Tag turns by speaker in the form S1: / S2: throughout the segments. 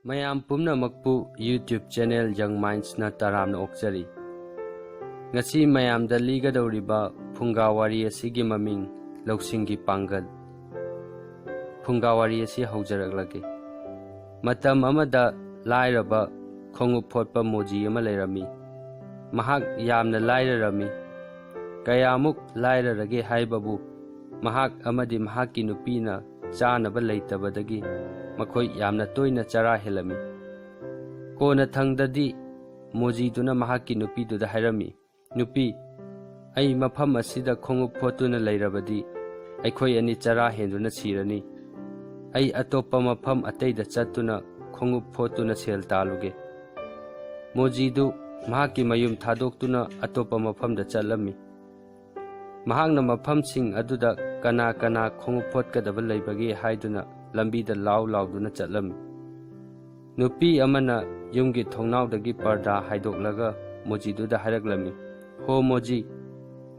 S1: ꯃꯌꯥꯝ ꯄꯨꯝꯅꯃꯛꯄꯨ YouTube channel Young Minds na taramna okjari. Ngasi mayamda ligadawriba phungawari asigi maming lausingi pangal. Phungawari asi haujaraglage. Matam amada lairaba khongup photpa moji ama leirami. Mahak yamna lairarami. Kayamuk lairarage haibabu mahak amadi mahaki nupina chanaba leitabadagi makoi yamna toina chara helami. Kona thangdadi moji duna mahaki nupi duda hairami. Nupi ai mafam asida khongup photuna leirabadi aikhoi ani chara henduna sirani. Ai atopa mafam ataida chatuna khongup photuna sel taluge. Moji du mahaki mayum thadoktuna atopa mafamda chalami. Mahakna mafam sing aduda kana khongup photkadaba leibagi haiduna lambida lauduna chatlami. Nupi amana yumgi thongnawdagi parda haidoklaga moji duda haraglami. Ho moji,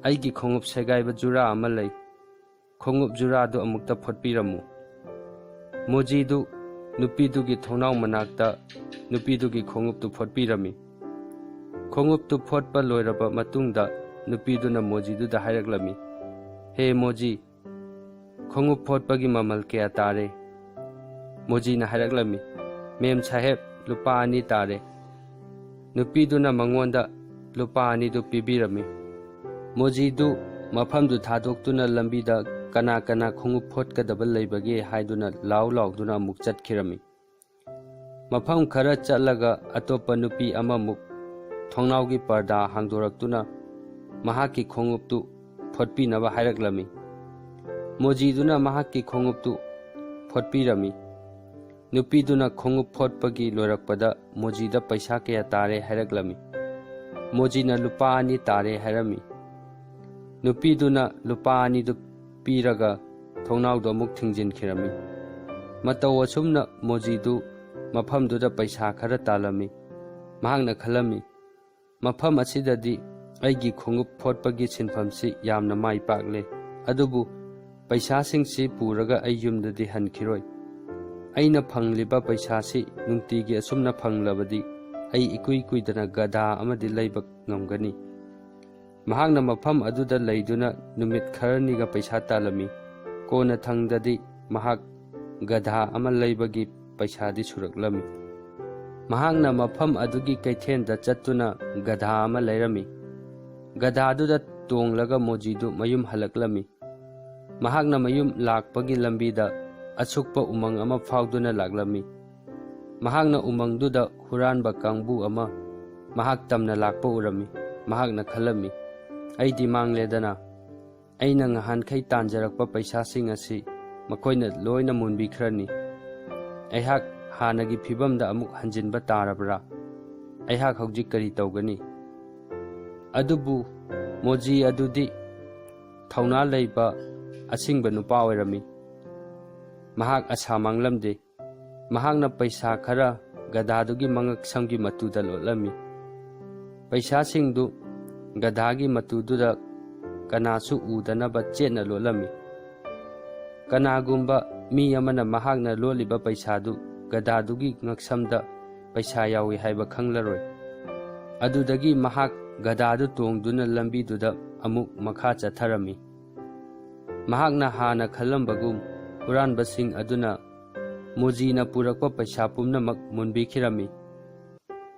S1: aigi khongup segaiba jura ama lei. Khongup jura du amukta photpiramu. Moji du nupi dugi thongnaw manakta nupi dugi khongup tu photpirami. Khongup tu photpa loiraba matungda nupi duna moji duda haraglami. He moji, khongup photpagi mamal kaya tare. Moji na haraglami. Mem saheb lupa ani tare. Nupi duna mangonda lupa ani du pibirami. Moji du mafam du thadoktuna lambida kana khongup photkadaba leibagi haiduna lauduna amuk chatkirami. Mafam khara chatlaga atopa nupi amamuk thongnawgi parda hangdoraktuna mahaki khongup tu photpinaba haraglami. Moji duna mahaki khongup tu photpirami. Nupi duna khongup photpagi loirakpada moji da paisa kaya tare haraglami. Moji na lupa ani tare harami. Nupi duna lupa ani du piraga thongnawdo amuk thingjinkirami. Mataw asumna moji du mafam duda paisa khara talami. Mahakna khalami. Mafam asidadi aigi khongup photpagi sinfamsi yamna mai pakle. Adubu paisa singsi puraga ai yumdadi hankiroi. Aina phangliba paisa si nungtigi asumna phanglabadi ai ikui kuidana gada amadi leibak ngamgani. Mahakna mafam aduda leiduna numit kharaniga paisa talami. Kona thangdadi mahak gada ama leibagi paisa di suraklami. Mahakna mafam adugi kaithenda chattuna gada ama leirami. Gada aduda tonglaga moji du mayum halaklami. Mahakna mayum lakpagi lambida asukpa umang ama fauduna laglami. Mahakna umang duda huranba kangbu ama mahak tamna lakpa urami. Mahakna khalami. Aidi mangledana. Aina ngahankai tanjarakpa paisa sing asi makoina loina munbikhrani. Aihak hanagi phibamda amuk hanjinba tarabra. Aihak haujik kari tawgani. Adubu moji adudi thauna leiba asingba nupa oirami. Mahak asa manglamde. Mahakna paisa khara gadadugi mangak samgi matuda lotlami. Paisa singdu gadagi matududa kanasu udanaba chetna lotlami. Kanagumba mi amana mahakna loliba paisadu gadadugi ngaksamda paisa yawi haiba khanglaroi. Adudagi mahak gadadu tongduna lambiduda amuk makha chatharami. Mahakna hana khalambagum huranbasing aduna moji na purakpa paisa pumnamak munbikirami.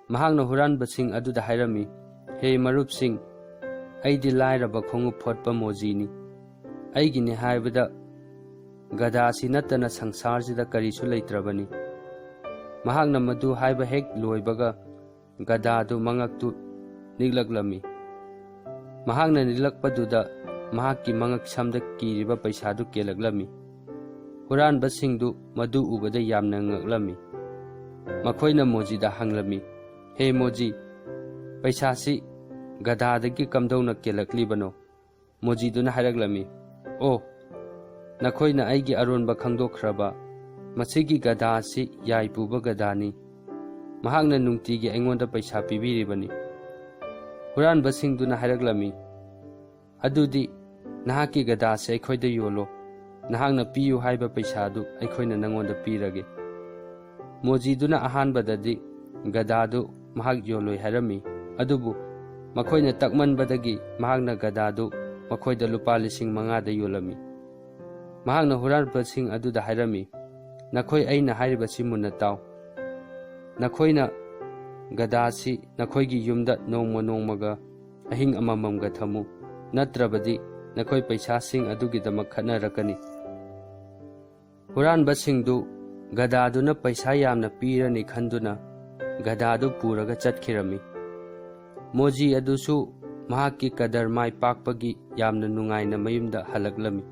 S1: Mahakna huranbasing aduda hairami. He marup sing, aidi lairaba khongup photpa moji ni. Aigini haibada gadasi natana sangsarjida karisu leitrabani. Mahakna madu haiba hek loibaga gadadu mangaktu niglaklami. Mahakna niglakpaduda mahaki mangak samda kiriba paisadu kelaklami. Huranba singdu madu ubada yamna ngaklami. Makoina moji da hanglami. He moji, paisa si gadadagi kamdawna kelaklibano. Moji duna haraglami. Oh, nakoina aigi aronba khangdokhraba. Masigi gada si yaipuba gadani. Mahakna nungtigi aingonda paisa pibiribani. Huranba singduna haraglami. Adudi nahaki gada se aikhoida yolo. Nahakna piyu haiba paisa du aikhoina nangonda pirage. ꯃꯣꯖꯤꯗꯨꯅ ꯑꯍꯥꯟꯕꯗꯗꯤ ꯒꯗꯥꯗꯨ ꯃꯍꯥꯛ ꯌꯣꯜꯂꯣꯏ ꯍꯥꯏꯔꯝꯃꯤ, ꯑꯗꯨꯕꯨ ꯃꯈꯣꯏꯅ ꯇꯛꯃꯟꯕꯗꯒꯤ ꯃꯍꯥꯛꯅ ꯒꯗꯥꯗꯨ ꯃꯈꯣꯏꯗ ꯂꯨꯄꯥ 5,000ꯗ ꯌꯣꯜꯂꯝꯃꯤ꯫ ꯃꯍꯥꯛꯅ ꯍꯨꯔꯥꯟꯕꯁꯤꯡ ꯑꯗꯨꯗ ꯍꯥꯏꯔꯝꯃꯤ, "ꯅꯈꯣꯏ ꯑꯩꯅ ꯍꯥꯏꯔꯤꯕꯁꯤ ꯃꯨꯟꯅ ꯇꯥꯎ꯫ ꯅꯈꯣꯏꯅ ꯒꯗꯥꯁꯤ ꯅꯈꯣꯏꯒꯤ ꯌꯨꯝꯗ ꯅꯣꯡꯃ ꯅꯣꯡꯃꯒ ꯑꯍꯤꯡ ꯑꯃꯃꯝꯒ ꯊꯝꯃꯨ, ꯅꯠꯇ꯭ꯔꯕꯗꯤ ꯅꯈꯣꯏ ꯄꯩꯁꯥꯁꯤꯡ ꯑꯗꯨꯒꯤꯗꯃꯛ ꯈꯠꯅꯔꯛꯀꯅꯤ"꯫ ꯍꯨꯔꯥꯟꯕꯁꯤꯡꯗꯨ ꯒꯗꯥꯗꯨꯅ ꯄꯩꯁꯥ ꯌꯥꯝꯅ ꯄꯤꯔꯅꯤ ꯈꯟꯗꯨꯅ ꯒꯗꯥꯗꯨ ꯄꯨꯔꯒ ꯆꯠꯈꯤꯔꯝꯃꯤ꯫ ꯃꯣꯖꯤ ꯑꯗꯨꯁꯨ ꯃꯍꯥꯛꯀꯤ ꯀꯗꯔ ꯃꯥꯏ ꯄꯥꯛꯄꯒꯤ ꯌꯥꯝꯅ ꯅꯨꯡꯉꯥꯏꯅ ꯃꯌꯨꯝꯗ ꯍꯜꯂꯛꯂꯝꯃꯤ꯫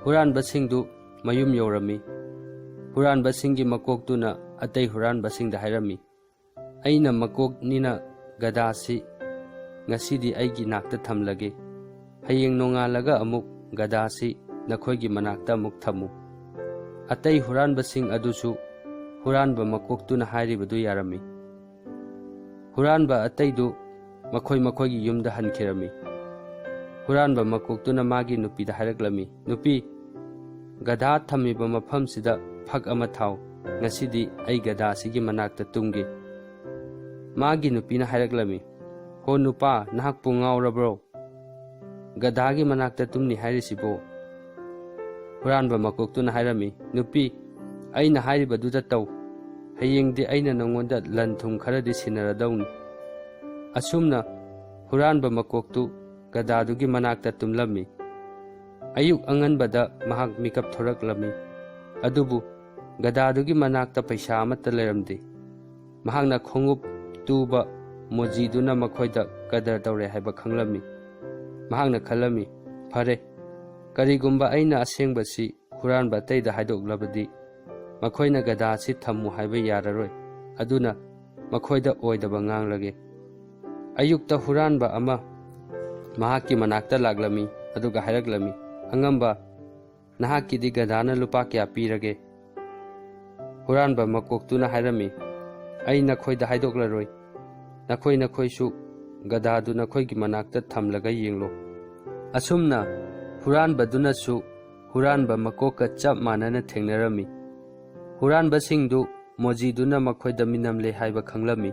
S1: ꯍꯨꯔꯥꯟꯕꯁꯤꯡꯗꯨ ꯃꯌꯨꯝ ꯌꯧꯔꯝꯃꯤ꯫ ꯍꯨꯔꯥꯟꯕꯁꯤꯡꯒꯤ ꯃꯀꯣꯛꯇꯨꯅ ꯑꯇꯩ ꯍꯨꯔꯥꯟꯕꯁꯤꯡꯗ ꯍꯥꯏꯔꯝꯃꯤ, "ꯑꯩꯅ ꯃꯀꯣꯛꯅꯤꯅ ꯒꯗꯥꯁꯤ ꯉꯁꯤꯗꯤ ꯑꯩꯒꯤ ꯅꯥꯛꯇ ꯊꯝꯂꯒꯦ꯫ ꯍꯌꯦꯡ ꯅꯣꯡꯉꯥꯜꯂꯒ ꯑꯃꯨꯛ ꯒꯗꯥꯁꯤ ꯅꯈꯣꯏꯒꯤ ꯃꯅꯥꯛꯇ ꯑꯃꯨꯛ ꯊꯝꯃꯨ"꯫ ꯑꯇꯩ ꯍꯨꯔꯥꯟꯕꯁꯤꯡ ꯑꯗꯨꯁꯨ ꯍꯨꯔꯥꯟꯕ ꯃꯀꯣꯛꯇꯨꯅ ꯍꯥꯏꯔꯤꯕꯗꯨ ꯌꯥꯔꯝꯃꯤ꯫ ꯍꯨꯔꯥꯟꯕ ꯑꯇꯩꯗꯨ ꯃꯈꯣꯏ ꯃꯈꯣꯏꯒꯤ ꯌꯨꯝꯗ ꯍꯟꯈꯤꯔꯝꯃꯤ꯫ ꯍꯨꯔꯥꯟꯕ ꯃꯀꯣꯛꯇꯨꯅ ꯃꯥꯒꯤ ꯅꯨꯄꯤꯗ ꯍꯥꯏꯔꯛꯂꯝꯃꯤ, "ꯅꯨꯄꯤ, ꯒꯙꯥ ꯊꯝꯃꯤꯕ ꯃꯐꯝꯁꯤꯗ ꯐꯛ ꯑꯃ ꯊꯥꯎ, ꯉꯁꯤꯗꯤ ꯑꯩ ꯒꯙꯥꯁꯤꯒꯤ ꯃꯅꯥꯛꯇ ꯇꯨꯝꯒꯦ"꯫ ꯃꯥꯒꯤ ꯅꯨꯄꯤꯅ ꯍꯥꯏꯔꯛꯂꯝꯃꯤ, "ꯍꯣ ꯅꯨꯄꯥ, ꯅꯍꯥꯛꯄꯨ ꯉꯥꯎꯔꯕ꯭ꯔꯣ? ꯒꯙꯥꯒꯤ ꯃꯅꯥꯛꯇ ꯇꯨꯝꯅꯤ ꯍꯥꯏꯔꯤꯁꯤꯕꯣ"꯫ ꯍꯨꯔꯥꯟꯕ ꯃꯀꯣꯛꯇꯨꯅ ꯍꯥꯏꯔꯝꯃꯤ, "ꯅꯨꯄꯤ, ꯑꯩꯅ ꯍꯥꯏꯔꯤꯕꯗꯨꯗ ꯇꯧ, ꯍꯌꯦꯡꯗꯤ ꯑꯩꯅ ꯅꯉꯣꯟꯗ ꯂꯟ ꯊꯨꯝ ꯈꯔꯗꯤ ꯁꯤꯟꯅꯔꯗꯧꯅꯤ"꯫ ꯑꯁꯨꯝꯅ ꯍꯨꯔꯥꯟꯕ ꯃꯀꯣꯛꯇꯨ ꯒꯙꯥꯗꯨꯒꯤ ꯃꯅꯥꯛꯇ ꯇꯨꯝꯂꯝꯃꯤ꯫ ꯑꯌꯨꯛ ꯑꯉꯟꯕꯗ ꯃꯍꯥꯛ ꯃꯤꯀꯞ ꯊꯣꯔꯛꯂꯝꯃꯤ, ꯑꯗꯨꯕꯨ ꯒꯙꯥꯗꯨꯒꯤ ꯃꯅꯥꯛꯇ ꯄꯩꯁꯥ ꯑꯃꯠꯇ ꯂꯩꯔꯝꯗꯦ꯫ ꯃꯍꯥꯛꯅ ꯈꯣꯡꯎꯞ ꯇꯨꯕ ꯃꯣꯖꯤꯗꯨꯅ ꯃꯈꯣꯏꯗ ꯀꯗꯔ ꯇꯧꯔꯦ ꯍꯥꯏꯕ ꯈꯪꯂꯝꯃꯤ꯫ ꯃꯍꯥꯛꯅ ꯈꯜꯂꯝꯃꯤ, "ꯐꯔꯦ, ꯀꯔꯤꯒꯨꯝꯕ ꯑꯩꯅ ꯑꯁꯦꯡꯕꯁꯤ ꯍꯨꯔꯥꯟꯕ ꯑꯇꯩꯗ ꯍꯥꯏꯗꯣꯛꯂꯕꯗꯤ ꯃꯈꯣꯏꯅ ꯒꯙꯥꯁꯤ ꯊꯝꯃꯨ ꯍꯥꯏꯕ ꯌꯥꯔꯔꯣꯏ, ꯑꯗꯨꯅ ꯃꯈꯣꯏꯗ ꯑꯣꯏꯗꯕ ꯉꯥꯡꯂꯒꯦ"꯫ ꯑꯌꯨꯛꯇ ꯍꯨꯔꯥꯟꯕ ꯑꯃ ꯃꯍꯥꯛꯀꯤ ꯃꯅꯥꯛꯇ ꯂꯥꯛꯂꯝꯃꯤ ꯑꯗꯨꯒ ꯍꯥꯏꯔꯛꯂꯝꯃꯤ, "ꯑꯉꯝꯕ, ꯅꯍꯥꯛꯀꯤꯗꯤ ꯒꯙꯥꯅ ꯂꯨꯄꯥ ꯀꯌꯥ ꯄꯤꯔꯒꯦ"꯫ ꯍꯨꯔꯥꯟꯕ ꯃꯀꯣꯛꯇꯨꯅ ꯍꯥꯏꯔꯝꯃꯤ, "ꯑꯩ ꯅꯈꯣꯏꯗ ꯍꯥꯏꯗꯣꯛꯂꯔꯣꯏ, ꯅꯈꯣꯏꯁꯨ ꯒꯙꯥꯗꯨ ꯅꯈꯣꯏꯒꯤ ꯃꯅꯥꯛꯇ ꯊꯝꯂꯒ ꯌꯦꯡꯂꯣ"꯫ ꯑꯁꯨꯝꯅ ꯍꯨꯔꯥꯟꯕꯗꯨꯅꯁꯨ ꯍꯨꯔꯥꯟꯕ ꯃꯀꯣꯛꯀ ꯆꯞ ꯃꯥꯟꯅꯅ ꯊꯦꯡꯅꯔꯝꯃꯤ꯫ ꯍꯨꯔꯥꯟꯕꯁꯤꯡꯗꯨ ꯃꯣꯖꯤꯗꯨꯅ ꯃꯈꯣꯏꯗ ꯃꯤꯅꯝꯂꯦ ꯍꯥꯏꯕ ꯈꯪꯂꯝꯃꯤ꯫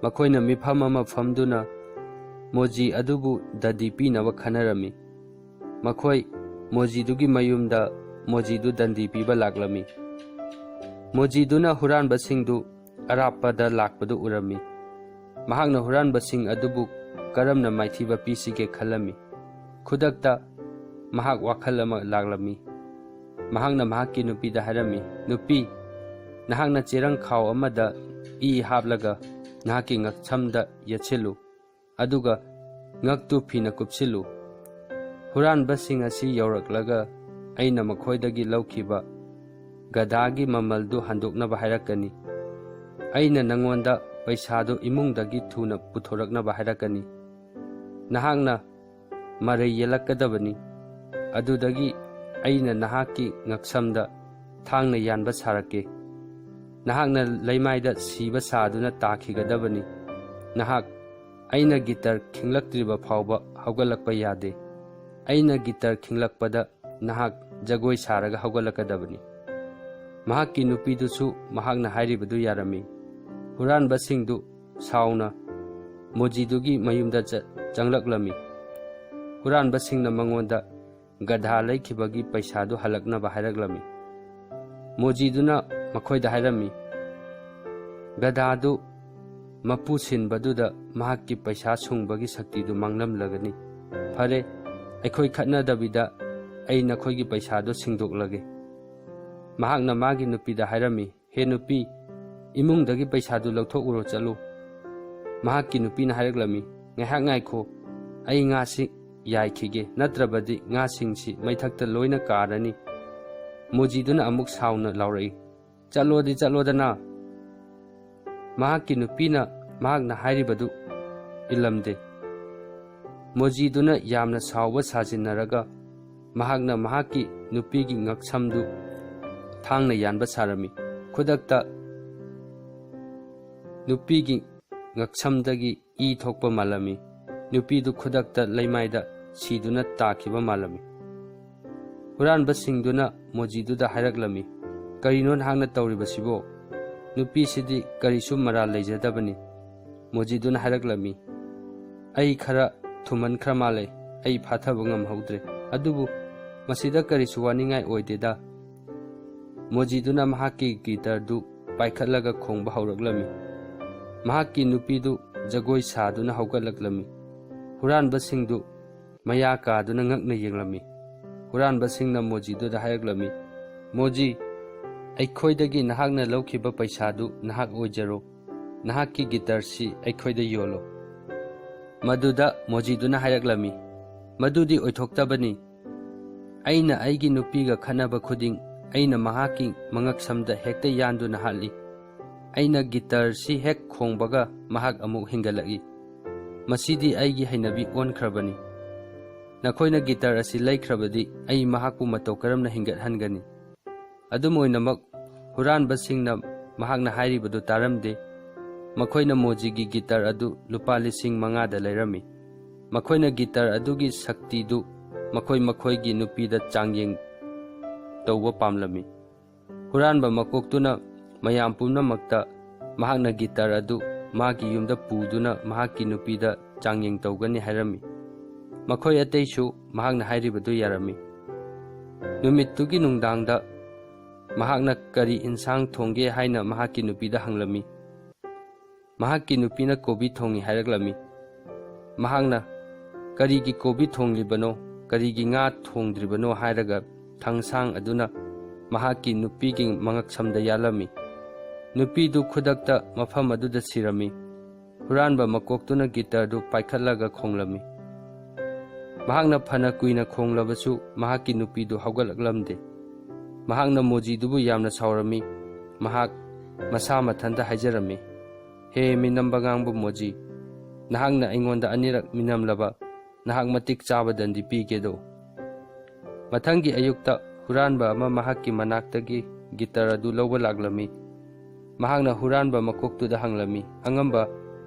S1: ꯃꯈꯣꯏꯅ ꯃꯤꯐꯝ ꯑꯃ ꯐꯝꯗꯨꯅ ꯃꯣꯖꯤ ꯑꯗꯨꯕꯨ ꯗꯟꯗꯤ ꯄꯤꯅꯕ ꯈꯟꯅꯔꯝꯃꯤ꯫ ꯃꯈꯣꯏ ꯃꯣꯖꯤꯗꯨꯒꯤ ꯃꯌꯨꯝꯗ ꯃꯣꯖꯤꯗꯨ ꯗꯟꯗꯤ ꯄꯤꯕ ꯂꯥꯛꯂꯝꯃꯤ꯫ ꯃꯣꯖꯤꯗꯨꯅ ꯍꯨꯔꯥꯟꯕꯁꯤꯡꯗꯨ ꯑꯔꯥꯞꯄꯗ ꯂꯥꯛꯄꯗꯨ ꯎꯔꯝꯃꯤ꯫ ꯃꯍꯥꯛꯅ ꯍꯨꯔꯥꯟꯕꯁꯤꯡ ꯑꯗꯨꯕꯨ ꯀꯔꯝꯅ ꯃꯥꯏꯊꯤꯕ ꯄꯤꯁꯤꯒꯦ ꯈꯜꯂꯝꯃꯤ꯫ ꯈꯨꯗꯛꯇ ꯃꯍꯥꯛ ꯋꯥꯈꯜ ꯑꯃ ꯂꯥꯛꯂꯝꯃꯤ꯫ ꯃꯍꯥꯛꯅ ꯃꯍꯥꯛꯀꯤ ꯅꯨꯄꯤꯗ ꯍꯥꯏꯔꯝꯃꯤ, "ꯅꯨꯄꯤ, ꯅꯍꯥꯛꯅ ꯆꯦꯔꯪ ꯈꯥꯎ ꯑꯃꯗ ꯏ ꯍꯥꯞꯂꯒ ꯅꯍꯥꯛꯀꯤ ꯉꯛꯁꯝꯗ ꯌꯦꯠꯁꯤꯜꯂꯨ, ꯑꯗꯨꯒ ꯉꯛꯇꯨ ꯐꯤꯅ ꯀꯨꯞꯁꯤꯜꯂꯨ꯫ ꯍꯨꯔꯥꯟꯕꯁꯤꯡ ꯑꯁꯤ ꯌꯧꯔꯛꯂꯒ ꯑꯩꯅ ꯃꯈꯣꯏꯗꯒꯤ ꯂꯧꯈꯤꯕ ꯒꯙꯥꯒꯤ ꯃꯃꯜꯗꯨ ꯍꯟꯗꯣꯛꯅꯕ ꯍꯥꯏꯔꯛꯀꯅꯤ꯫ ꯑꯩꯅ ꯅꯉꯣꯟꯗ ꯄꯩꯁꯥꯗꯨ ꯏꯃꯨꯡꯗꯒꯤ ꯊꯨꯅ ꯄꯨꯊꯣꯔꯛꯅꯕ ꯍꯥꯏꯔꯛꯀꯅꯤ꯫ ꯅꯍꯥꯛꯅ ꯃꯔꯩ ꯌꯦꯜꯂꯛꯀꯗꯕꯅꯤ꯫ ꯑꯗꯨꯗꯒꯤ ꯑꯩꯅ ꯅꯍꯥꯛꯀꯤ ꯉꯛꯁꯝꯗ ꯊꯥꯡꯅ ꯌꯥꯟꯕ ꯁꯥꯔꯛꯀꯦ꯫ ꯅꯍꯥꯛꯅ ꯂꯩꯃꯥꯏꯗ ꯁꯤꯕ ꯁꯥꯗꯨꯅ ꯇꯥꯈꯤꯒꯗꯕꯅꯤ꯫ ꯅꯍꯥꯛ ꯑꯩꯅ ꯒꯤꯇꯔ ꯈꯤꯡꯂꯛꯇ꯭ꯔꯤꯕ ꯐꯥꯎꯕ ꯍꯧꯒꯠꯂꯛꯄ ꯌꯥꯗꯦ꯫ ꯑꯩꯅ ꯒꯤꯇꯔ ꯈꯤꯡꯂꯛꯄꯗ ꯅꯍꯥꯛ ꯖꯒꯣꯏ ꯁꯥꯔꯒ ꯍꯧꯒꯠꯂꯛꯀꯗꯕꯅꯤ"꯫ ꯃꯍꯥꯛꯀꯤ ꯅꯨꯄꯤꯗꯨꯁꯨ ꯃꯍꯥꯛꯅ ꯍꯥꯏꯔꯤꯕꯗꯨ ꯌꯥꯔꯝꯃꯤ꯫ ꯍꯨꯔꯥꯟꯕꯁꯤꯡꯗꯨ ꯁꯥꯎꯅ ꯃꯣꯖꯤꯗꯨꯒꯤ ꯃꯌꯨꯝꯗ ꯆꯪꯂꯛꯂꯝꯃꯤ꯫ ꯍꯨꯔꯥꯟꯕꯁꯤꯡꯅ ꯃꯉꯣꯟꯗ ꯒꯙꯥ ꯂꯩꯈꯤꯕꯒꯤ ꯄꯩꯁꯥꯗꯨ ꯍꯜꯂꯛꯅꯕ ꯍꯥꯏꯔꯛꯂꯝꯃꯤ꯫ ꯃꯣꯖꯤꯗꯨꯅ ꯃꯈꯣꯏꯗ ꯍꯥꯏꯔꯝꯃꯤ, "ꯒꯙꯥꯗꯨ ꯃꯄꯨ ꯁꯤꯟꯕꯗꯨꯗ ꯃꯍꯥꯛꯀꯤ ꯄꯩꯁꯥ ꯁꯨꯡꯕꯒꯤ ꯁꯛꯇꯤꯗꯨ ꯃꯥꯡꯂꯝꯂꯒꯅꯤ꯫ ꯐꯔꯦ, ꯑꯩꯈꯣꯏ ꯈꯠꯅꯗꯕꯤꯗ ꯑꯩ ꯅꯈꯣꯏꯒꯤ ꯄꯩꯁꯥꯗꯨ ꯁꯤꯡꯗꯣꯛꯂꯒꯦ"꯫ ꯃꯍꯥꯛꯅ ꯃꯥꯒꯤ ꯅꯨꯄꯤꯗ ꯍꯥꯏꯔꯝꯃꯤ, "ꯍꯦ ꯅꯨꯄꯤ, ꯏꯃꯨꯡꯗꯒꯤ ꯄꯩꯁꯥꯗꯨ ꯂꯧꯊꯣꯛꯎꯔꯣ ꯆꯠꯂꯨ"꯫ ꯃꯍꯥꯛꯀꯤ ꯅꯨꯄꯤꯅ ꯍꯥꯏꯔꯛꯂꯝꯃꯤ, "ꯉꯥꯏꯍꯥꯛ ꯉꯥꯏꯈꯣ, ꯑꯩ ꯉꯥꯁꯤ ꯌꯥꯏꯈꯤꯒꯦ, ꯅꯠꯇ꯭ꯔꯕꯗꯤ ꯉꯥꯁꯤꯡꯁꯤ ꯃꯩꯊꯛꯇ ꯂꯣꯏꯅ ꯀꯥꯔꯅꯤ"꯫ ꯃꯣꯖꯤꯗꯨꯅ ꯑꯃꯨꯛ ꯁꯥꯎꯅ ꯂꯥꯎꯔꯛꯏ, "ꯆꯠꯂꯣꯗꯤ ꯆꯠꯂꯣꯗꯅ"꯫ ꯃꯍꯥꯛꯀꯤ ꯅꯨꯄꯤꯅ ꯃꯍꯥꯛꯅ ꯍꯥꯏꯔꯤꯕꯗꯨ ꯏꯜꯂꯝꯗꯦ꯫ ꯃꯣꯖꯤꯗꯨꯅ ꯌꯥꯝꯅ ꯁꯥꯎꯕ ꯁꯥꯖꯤꯟꯅꯔꯒ ꯃꯍꯥꯛꯅ ꯃꯍꯥꯛꯀꯤ ꯅꯨꯄꯤꯒꯤ ꯉꯛꯁꯝꯗꯨ ꯊꯥꯡꯅ ꯌꯥꯟꯕ ꯁꯥꯔꯝꯃꯤ꯫ ꯈꯨꯗꯛꯇ ꯅꯨꯄꯤꯒꯤ ꯉꯛꯁꯝꯗꯒꯤ ꯏ ꯊꯣꯛꯄ ꯃꯥꯜꯂꯝꯃꯤ꯫ ꯅꯨꯄꯤꯗꯨ ꯈꯨꯗꯛꯇ ꯂꯩꯃꯥꯏꯗ ꯁꯤꯗꯨꯅ ꯇꯥꯈꯤꯕ ꯃꯥꯜꯂꯝꯃꯤ꯫ ꯍꯨꯔꯥꯟꯕꯁꯤꯡꯗꯨꯅ ꯃꯣꯖꯤꯗꯨꯗ ꯍꯥꯏꯔꯛꯂꯝꯃꯤ, "ꯀꯔꯤꯅꯣ ꯅꯍꯥꯛꯅ ꯇꯧꯔꯤꯕꯁꯤꯕꯣ? ꯅꯨꯄꯤꯁꯤꯗꯤ ꯀꯔꯤꯁꯨ ꯃꯔꯥꯜ ꯂꯩꯖꯗꯕꯅꯤ꯫ ꯃꯣꯖꯤꯗꯨꯅ ꯍꯥꯏꯔꯛꯂꯝꯃꯤ, ꯑꯩ ꯈꯔ ꯊꯨꯃꯟꯈ꯭ꯔ ꯃꯥꯜꯂꯦ, ꯑꯩ ꯐꯥꯊꯕ ꯉꯝꯍꯧꯗ꯭ꯔꯦ, ꯑꯗꯨꯕꯨ ꯃꯁꯤꯗ ꯀꯔꯤꯁꯨ ꯋꯥꯅꯤꯡꯉꯥꯏ ꯑꯣꯏꯗꯦꯗ꯫ ꯃꯣꯖꯤꯗꯨꯅ ꯃꯍꯥꯛꯀꯤ ꯒꯤꯇꯔꯗꯨ ꯄꯥꯏꯈꯠꯂꯒ ꯈꯣꯡꯕ ꯍꯧꯔꯛꯂꯝꯃꯤ꯫ ꯃꯍꯥꯛꯀꯤ ꯅꯨꯄꯤꯗꯨ ꯖꯒꯣꯏ ꯁꯥꯗꯨꯅ ꯍꯧꯒꯠꯂꯛꯂꯝꯃꯤ꯫ ꯍꯨꯔꯥꯟꯕꯁꯤꯡꯗꯨ ꯃꯌꯥ ꯀꯥꯗꯨꯅ ꯉꯛꯅ ꯌꯦꯡꯂꯝꯃꯤ꯫ ꯍꯨꯔꯥꯟꯕꯁꯤꯡꯅ ꯃꯣꯖꯤꯗꯨꯗ ꯍꯥꯏꯔꯛꯂꯝꯃꯤ, ꯃꯣꯖꯤ, ꯑꯩꯈꯣꯏꯗꯒꯤ ꯅꯍꯥꯛꯅ ꯂꯧꯈꯤꯕ ꯄꯩꯁꯥꯗꯨ ꯅꯍꯥꯛ ꯑꯣꯏꯖꯔꯣ, ꯅꯍꯥꯛꯀꯤ ꯒꯤꯇꯔꯁꯤ ꯑꯩꯈꯣꯏꯗ ꯌꯣꯜꯂꯣ꯫ ꯃꯗꯨꯗ ꯃꯣꯖꯤꯗꯨꯅ ꯍꯥꯏꯔꯛꯂꯝꯃꯤ, ꯃꯗꯨꯗꯤ ꯑꯣꯏꯊꯣꯛꯇꯕꯅꯤ꯫ ꯑꯩꯅ ꯑꯩꯒꯤ ꯅꯨꯄꯤꯒ ꯈꯠꯅꯕ ꯈꯨꯗꯤꯡ ꯑꯩꯅ ꯃꯍꯥꯛꯀꯤ ꯃꯉꯛꯁꯝꯗ ꯍꯦꯛꯇ ꯌꯥꯟꯗꯨꯅ ꯍꯥꯠꯂꯤ꯫ ꯑꯩꯅ ꯒꯤꯇꯔꯁꯤ ꯍꯦꯛ ꯈꯣꯡꯕꯒ ꯃꯍꯥꯛ ꯑꯃꯨꯛ ꯍꯤꯡꯒꯠꯂꯛꯏ꯫ ꯃꯁꯤꯗꯤ ꯑꯩꯒꯤ ꯍꯩꯅꯕꯤ ꯑꯣꯟꯈ꯭ꯔꯕꯅꯤ꯫ ꯅꯈꯣꯏꯅ ꯒꯤꯇꯔ ꯑꯁꯤ ꯂꯩꯈ꯭ꯔꯕꯗꯤ ꯑꯩ ꯃꯍꯥꯛꯄꯨ ꯃꯇꯧ ꯀꯔꯝꯅ ꯍꯤꯡꯒꯠꯍꯟꯒꯅꯤ? ꯑꯗꯨꯝ ꯑꯣꯏꯅꯃꯛ ꯍꯨꯔꯥꯟꯕꯁꯤꯡꯅ ꯃꯍꯥꯛꯅ ꯍꯥꯏꯔꯤꯕꯗꯨ ꯇꯥꯔꯝꯗꯦ꯫ ꯃꯈꯣꯏꯅ ꯃꯣꯖꯤꯒꯤ ꯒꯤꯇꯔ ꯑꯗꯨ ꯂꯨꯄꯥ 5,000ꯗ ꯂꯩꯔꯝꯃꯤ꯫ ꯃꯈꯣꯏꯅ ꯒꯤꯇꯔ ꯑꯗꯨꯒꯤ ꯁꯛꯇꯤꯗꯨ ꯃꯈꯣꯏꯒꯤ ꯅꯨꯄꯤꯗ ꯆꯥꯡꯌꯦꯡ ꯇꯧꯕ ꯄꯥꯝꯂꯝꯃꯤ꯫ ꯍꯨꯔꯥꯟꯕ ꯃꯀꯣꯛꯇꯨꯅ ꯃꯌꯥꯝ ꯄꯨꯝꯅꯃꯛꯇ ꯃꯍꯥꯛꯅ ꯒꯤꯇꯔ ꯑꯗꯨ ꯃꯥꯒꯤ ꯌꯨꯝꯗ ꯄꯨꯗꯨꯅ ꯃꯍꯥꯛꯀꯤ ꯅꯨꯄꯤꯗ ꯆꯥꯡꯌꯦꯡ ꯇꯧꯒꯅꯤ ꯍꯥꯏꯔꯝꯃꯤ꯫ ꯃꯈꯣꯏ ꯑꯇꯩꯁꯨ ꯃꯍꯥꯛꯅ ꯍꯥꯏꯔꯤꯕꯗꯨ ꯌꯥꯔꯝꯃꯤ꯫ ꯅꯨꯃꯤꯠꯇꯨꯒꯤ ꯅꯨꯡꯗꯥꯡꯗ ꯃꯍꯥꯛꯅ ꯀꯔꯤ ꯏꯟꯁꯥꯡ ꯊꯣꯡꯒꯦ ꯍꯥꯏꯅ ꯃꯍꯥꯛꯀꯤ ꯅꯨꯄꯤꯗ ꯍꯪꯂꯝꯃꯤ꯫ ꯃꯍꯥꯛꯀꯤ ꯅꯨꯄꯤꯅ ꯀꯣꯕꯤ ꯊꯣꯡꯏ ꯍꯥꯏꯔꯛꯂꯝꯃꯤ꯫ ꯃꯍꯥꯛꯅ ꯀꯔꯤꯒꯤ ꯀꯣꯕꯤ ꯊꯣꯡꯂꯤꯕꯅꯣ, ꯀꯔꯤꯒꯤ ꯉꯥ ꯊꯣꯡꯗ꯭ꯔꯤꯕꯅꯣ ꯍꯥꯏꯔꯒ ꯊꯥꯡꯁꯥꯡ ꯑꯗꯨꯅ ꯃꯍꯥꯛꯀꯤ ꯅꯨꯄꯤꯒꯤ ꯃꯉꯛꯁꯝꯗ ꯌꯥꯜꯂꯝꯃꯤ꯫ ꯅꯨꯄꯤꯗꯨ ꯈꯨꯗꯛꯇ ꯃꯐꯝ ꯑꯗꯨꯗ ꯁꯤꯔꯝꯃꯤ꯫ ꯍꯨꯔꯥꯟꯕ ꯃꯀꯣꯛꯇꯨꯅ ꯒꯤꯇꯔꯗꯨ ꯄꯥꯏꯈꯠꯂꯒ ꯈꯣꯡꯂꯝꯃꯤ꯫ ꯃꯍꯥꯛꯅ ꯐꯅ ꯀꯨꯏꯅ ꯈꯣꯡꯂꯕꯁꯨ ꯃꯍꯥꯛꯀꯤ ꯅꯨꯄꯤꯗꯨ ꯍꯧꯒꯠꯂꯛꯂꯝꯗꯦ꯫ ꯃꯍꯥꯛꯅ ꯃꯣꯖꯤꯗꯨꯕꯨ ꯌꯥꯝꯅ ꯁꯥꯎꯔꯝꯃꯤ꯫ ꯃꯍꯥꯛ ꯃꯁꯥ ꯃꯊꯟꯇ ꯍꯥꯏꯖꯔꯝꯃꯤ, ꯍꯦ ꯃꯤꯅꯝꯕ ꯉꯥꯡꯕ ꯃꯣꯖꯤ, ꯅꯍꯥꯛꯅ ꯑꯩꯉꯣꯟꯗ ꯑꯅꯤꯔꯛ ꯃꯤꯅꯝꯂꯕ, ꯅꯍꯥꯛ ꯃꯇꯤꯛ ꯆꯥꯕ ꯗꯟꯗꯤ ꯄꯤꯒꯦꯗꯣ꯫ ꯃꯊꯪꯒꯤ ꯑꯌꯨꯛꯇ ꯍꯨꯔꯥꯟꯕ ꯑꯃ ꯃꯍꯥꯛꯀꯤ ꯃꯅꯥꯛꯇꯒꯤ ꯒꯤꯇꯔ ꯑꯗꯨ ꯂꯧꯕ ꯂꯥꯛꯂꯝꯃꯤ꯫ ꯃꯍꯥꯛꯅ ꯍꯨꯔꯥꯟꯕ ꯃꯀꯣꯛꯇꯨꯗ ꯍꯪꯂꯝꯃꯤ, ꯑꯉꯝꯕ,